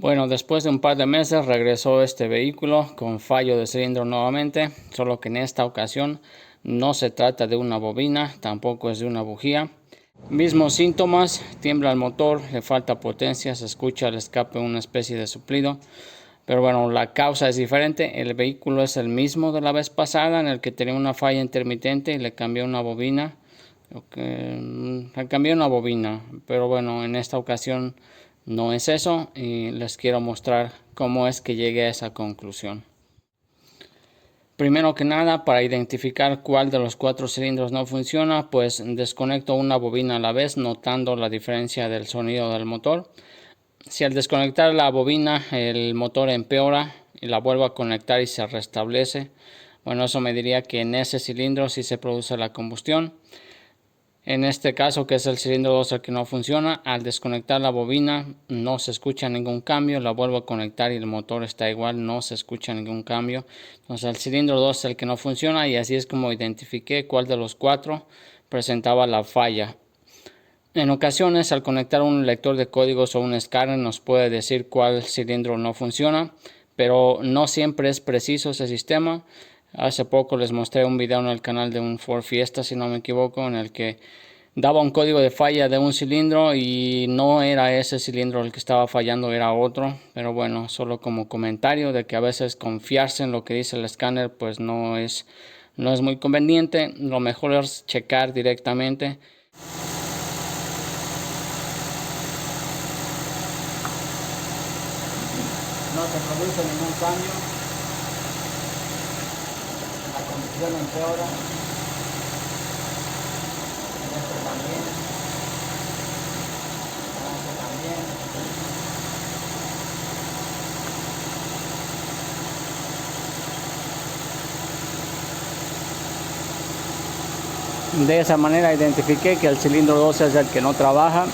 Bueno, después de un par de meses regresó este vehículo con fallo de cilindro nuevamente, solo que en esta ocasión no se trata de una bobina, tampoco es de una bujía. Mismos síntomas, tiembla el motor, le falta potencia, se escucha el escape una especie de suplido. Pero bueno, la causa es diferente, el vehículo es el mismo de la vez pasada en el que tenía una falla intermitente y le cambié una bobina. Le cambié una bobina, pero bueno, en esta ocasión no es eso y les quiero mostrar cómo es que llegué a esa conclusión. Primero que nada, para identificar cuál de los 4 cilindros no funciona, pues desconecto una bobina a la vez, notando la diferencia del sonido del motor. Si al desconectar la bobina el motor empeora y la vuelvo a conectar y se restablece, bueno, eso me diría que en ese cilindro sí se produce la combustión. En este caso, que es el cilindro 2 el que no funciona, al desconectar la bobina no se escucha ningún cambio, la vuelvo a conectar y el motor está igual, no se escucha ningún cambio. Entonces el cilindro 2 es el que no funciona y así es como identifiqué cuál de los 4 presentaba la falla. En ocasiones, al conectar un lector de códigos o un escáner nos puede decir cuál cilindro no funciona, pero no siempre es preciso ese sistema. Hace poco les mostré un video en el canal de un Ford Fiesta, si no me equivoco, en el que daba un código de falla de un cilindro y no era ese cilindro el que estaba fallando, era otro. Pero bueno, solo como comentario de que a veces confiarse en lo que dice el escáner pues no es muy conveniente. Lo mejor es checar directamente. No se produce ningún cambio, la combustión empeora, este también, este también. De esa manera identifiqué que el cilindro 2 es el que no trabaja.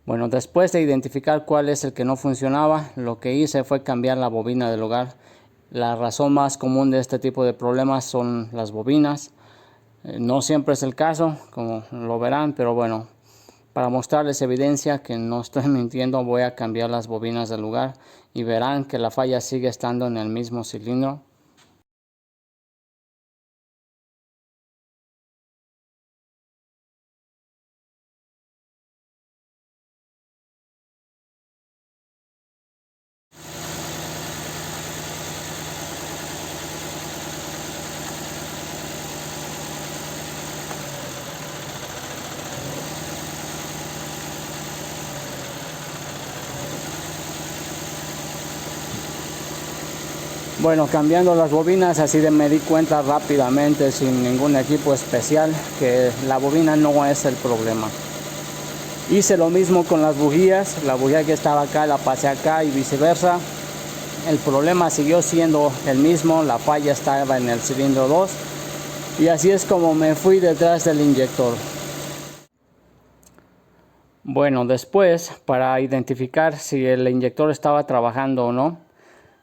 Bueno, después de identificar cuál es el que no funcionaba, lo que hice fue cambiar la bobina del hogar. La razón más común de este tipo de problemas son las bobinas. No siempre es el caso, como lo verán, pero bueno, para mostrarles evidencia que no estoy mintiendo, voy a cambiar las bobinas del lugar y verán que la falla sigue estando en el mismo cilindro. Bueno, cambiando las bobinas, así me di cuenta rápidamente, sin ningún equipo especial, que la bobina no es el problema. Hice lo mismo con las bujías, la bujía que estaba acá la pasé acá y viceversa. El problema siguió siendo el mismo, la falla estaba en el cilindro 2 y así es como me fui detrás del inyector. Bueno, después, para identificar si el inyector estaba trabajando o no,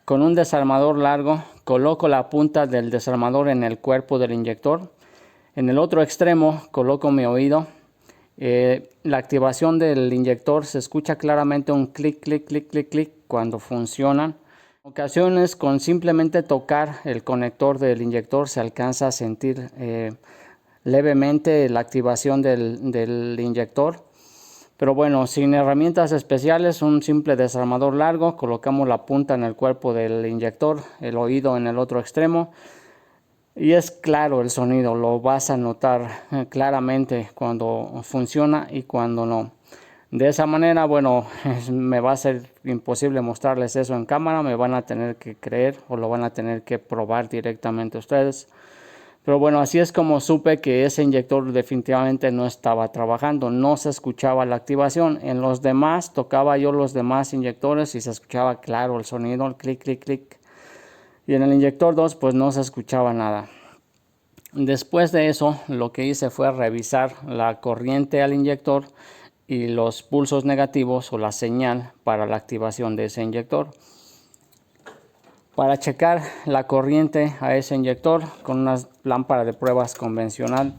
con un desarmador largo coloco la punta del desarmador en el cuerpo del inyector. En el otro extremo coloco mi oído. La activación del inyector se escucha claramente un clic, clic, clic, clic, clic cuando funcionan. En ocasiones con simplemente tocar el conector del inyector se alcanza a sentir levemente la activación del inyector. Pero bueno, sin herramientas especiales, un simple desarmador largo, colocamos la punta en el cuerpo del inyector, el oído en el otro extremo y es claro el sonido, lo vas a notar claramente cuando funciona y cuando no. De esa manera, bueno, me va a ser imposible mostrarles eso en cámara, me van a tener que creer o lo van a tener que probar directamente ustedes. Pero bueno, así es como supe que ese inyector definitivamente no estaba trabajando, no se escuchaba la activación. En los demás, tocaba yo los demás inyectores y se escuchaba claro el sonido, el clic, clic, clic. Y en el inyector 2 pues no se escuchaba nada. Después de eso, lo que hice fue revisar la corriente al inyector y los pulsos negativos o la señal para la activación de ese inyector. Para checar la corriente a ese inyector con una lámpara de pruebas convencional,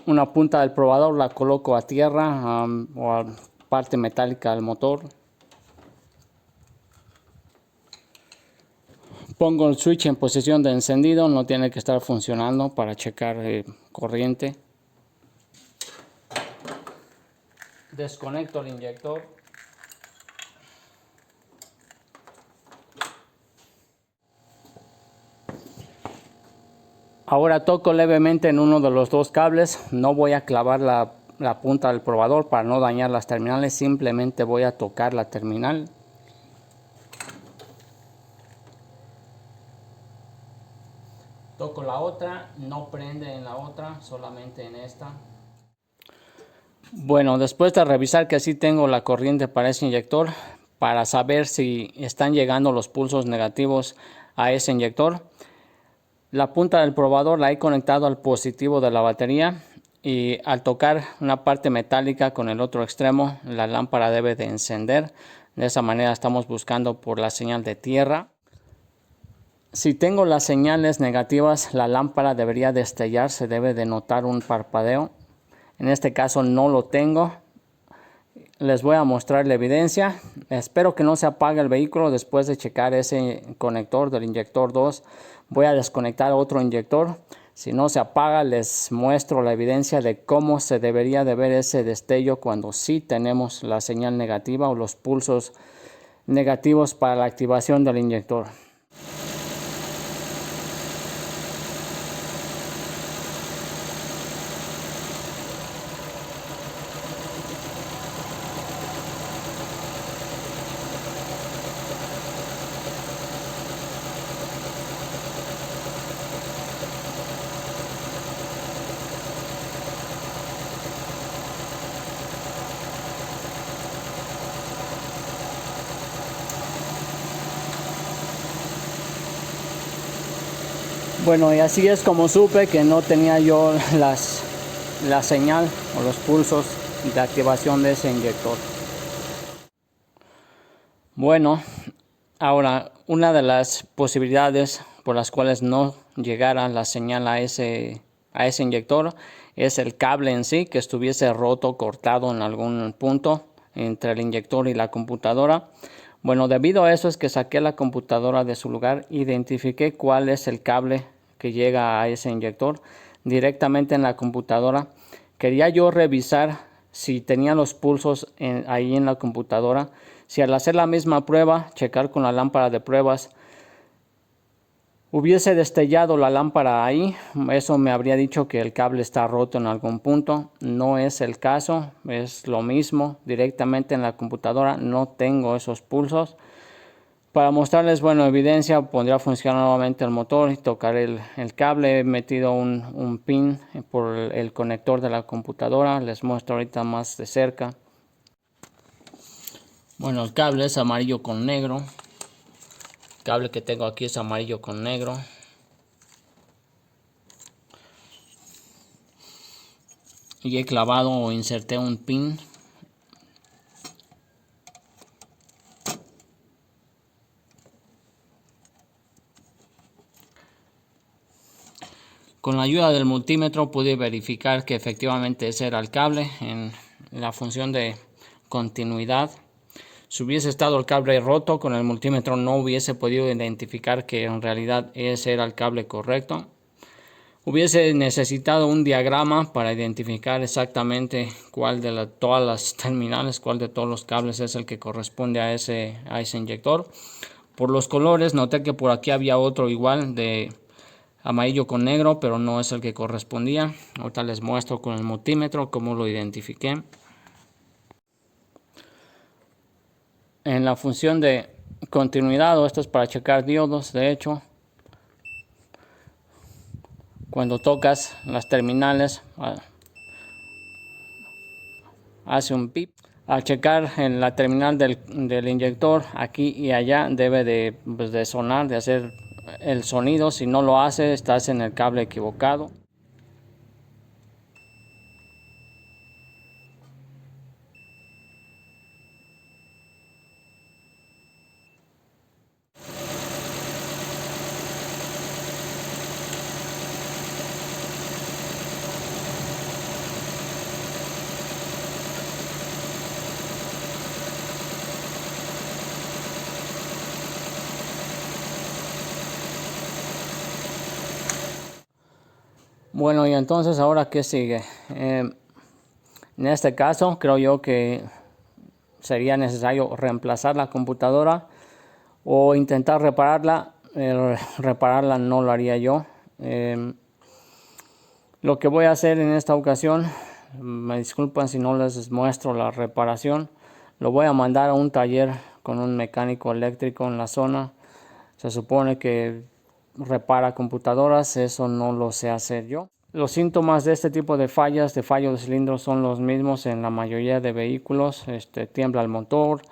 una punta del probador la coloco a tierra o a parte metálica del motor. Pongo el switch en posición de encendido, no tiene que estar funcionando para checar corriente. Desconecto el inyector. Ahora toco levemente en uno de los dos cables. No voy a clavar la punta del probador para no dañar las terminales, simplemente voy a tocar la terminal. Toco la otra, no prende en la otra, solamente en esta. Bueno, después de revisar que sí tengo la corriente para ese inyector, para saber si están llegando los pulsos negativos a ese inyector, la punta del probador la he conectado al positivo de la batería y al tocar una parte metálica con el otro extremo, la lámpara debe de encender. De esa manera estamos buscando por la señal de tierra. Si tengo las señales negativas, la lámpara debería destellar, se debe de notar un parpadeo. En este caso no lo tengo. Les voy a mostrar la evidencia. Espero que no se apague el vehículo después de checar ese conector del inyector 2. Voy a desconectar otro inyector. Si no se apaga, les muestro la evidencia de cómo se debería de ver ese destello cuando sí tenemos la señal negativa o los pulsos negativos para la activación del inyector. Bueno, y así es como supe que no tenía yo la señal o los pulsos de activación de ese inyector. Bueno, ahora una de las posibilidades por las cuales no llegara la señal a ese inyector es el cable en sí, que estuviese roto, cortado en algún punto entre el inyector y la computadora. Bueno, debido a eso es que saqué la computadora de su lugar, identifiqué cuál es el cable que llega a ese inyector directamente en la computadora. Quería yo revisar si tenía los pulsos ahí en la computadora. Si al hacer la misma prueba, checar con la lámpara de pruebas, hubiese destellado la lámpara ahí, eso me habría dicho que el cable está roto en algún punto. No es el caso, es lo mismo directamente en la computadora, no tengo esos pulsos. Para mostrarles, bueno, evidencia, pondré a funcionar nuevamente el motor y tocaré el cable. He metido un pin por el conector de la computadora, les muestro ahorita más de cerca. Bueno, el cable es amarillo con negro. El cable que tengo aquí es amarillo con negro. Y he clavado o inserté un pin. Con la ayuda del multímetro pude verificar que efectivamente ese era el cable en la función de continuidad. Si hubiese estado el cable roto, con el multímetro no hubiese podido identificar que en realidad ese era el cable correcto. Hubiese necesitado un diagrama para identificar exactamente cuál de todas las terminales, cuál de todos los cables es el que corresponde a ese inyector. Por los colores noté que por aquí había otro igual de amarillo con negro, pero no es el que correspondía. Ahorita les muestro con el multímetro cómo lo identifiqué. En la función de continuidad, o esto es para checar diodos, de hecho, cuando tocas las terminales hace un pip. Al checar en la terminal del inyector aquí y allá debe de sonar, de hacer el sonido. Si no lo hace, estás en el cable equivocado. Bueno, y entonces ahora ¿qué sigue? En este caso creo yo que sería necesario reemplazar la computadora o intentar repararla. Repararla no lo haría yo. Lo que voy a hacer en esta ocasión, me disculpan si no les muestro la reparación, lo voy a mandar a un taller con un mecánico eléctrico en la zona. Se supone que repara computadoras, eso no lo sé hacer yo. Los síntomas de este tipo de fallas, de fallo de cilindros, son los mismos en la mayoría de vehículos. Tiembla el motor,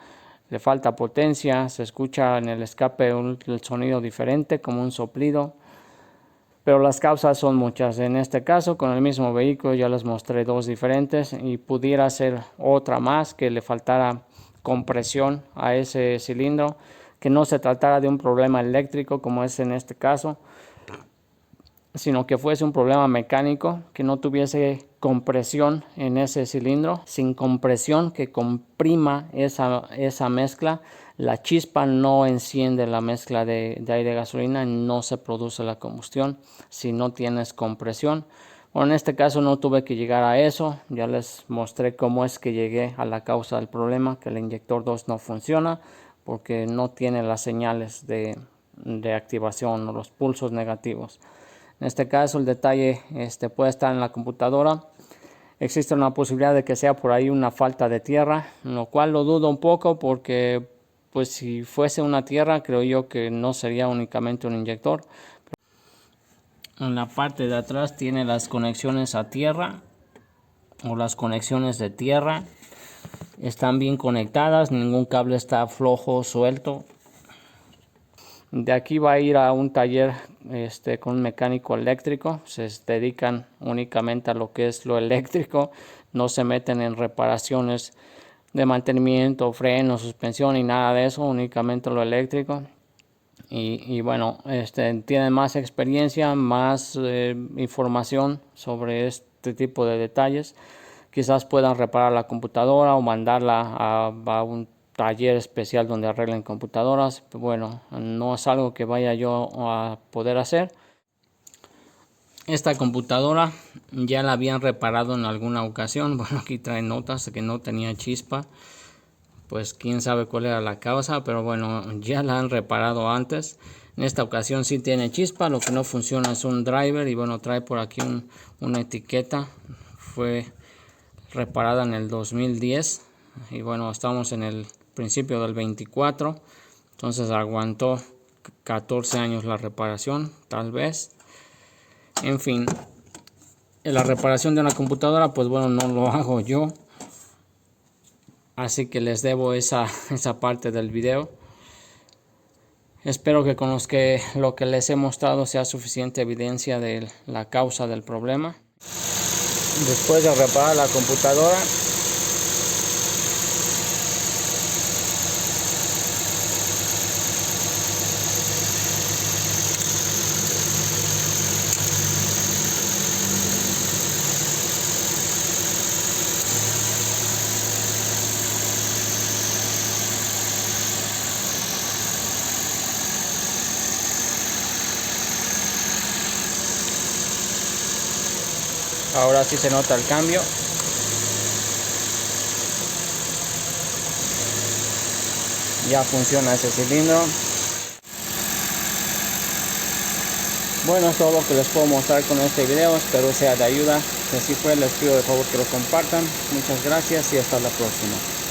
le falta potencia, se escucha en el escape el sonido diferente como un soplido. Pero las causas son muchas. En este caso, con el mismo vehículo ya les mostré dos diferentes y pudiera ser otra más, que le faltara compresión a ese cilindro, que no se tratara de un problema eléctrico como es en este caso, sino que fuese un problema mecánico, que no tuviese compresión en ese cilindro. Sin compresión que comprima esa mezcla, la chispa no enciende la mezcla de aire y gasolina y no se produce la combustión si no tienes compresión. Bueno, en este caso no tuve que llegar a eso, ya les mostré cómo es que llegué a la causa del problema, que el inyector 2 no funciona porque no tiene las señales de activación o los pulsos negativos. En este caso el detalle puede estar en la computadora. Existe una posibilidad de que sea por ahí una falta de tierra, lo cual lo dudo un poco porque pues si fuese una tierra creo yo que no sería únicamente un inyector. En la parte de atrás tiene las conexiones a tierra o las conexiones de tierra. Están bien conectadas, ningún cable está flojo o suelto. De aquí va a ir a un taller con un mecánico eléctrico. Se dedican únicamente a lo que es lo eléctrico. No se meten en reparaciones de mantenimiento, freno, suspensión y nada de eso. Únicamente lo eléctrico. Y bueno, tienen más experiencia, más información sobre este tipo de detalles. Quizás puedan reparar la computadora o mandarla a un taller especial donde arreglen computadoras. Bueno, no es algo que vaya yo a poder hacer. Esta computadora ya la habían reparado en alguna ocasión. Bueno, aquí trae notas de que no tenía chispa. Pues quién sabe cuál era la causa, pero bueno, ya la han reparado antes. En esta ocasión sí tiene chispa, lo que no funciona es un driver y bueno, trae por aquí una etiqueta. Fue reparada en el 2010 y bueno, estamos en el principio del 24, entonces aguantó 14 años la reparación, tal vez. En fin, la reparación de una computadora, pues bueno, no lo hago yo, así que les debo esa parte del video. Espero que con lo que les he mostrado sea suficiente evidencia de la causa del problema. Después de reparar la computadora, ahora sí se nota el cambio. Ya funciona ese cilindro. Bueno, es todo lo que les puedo mostrar con este video. Espero sea de ayuda. Si así fue, les pido de favor que lo compartan. Muchas gracias y hasta la próxima.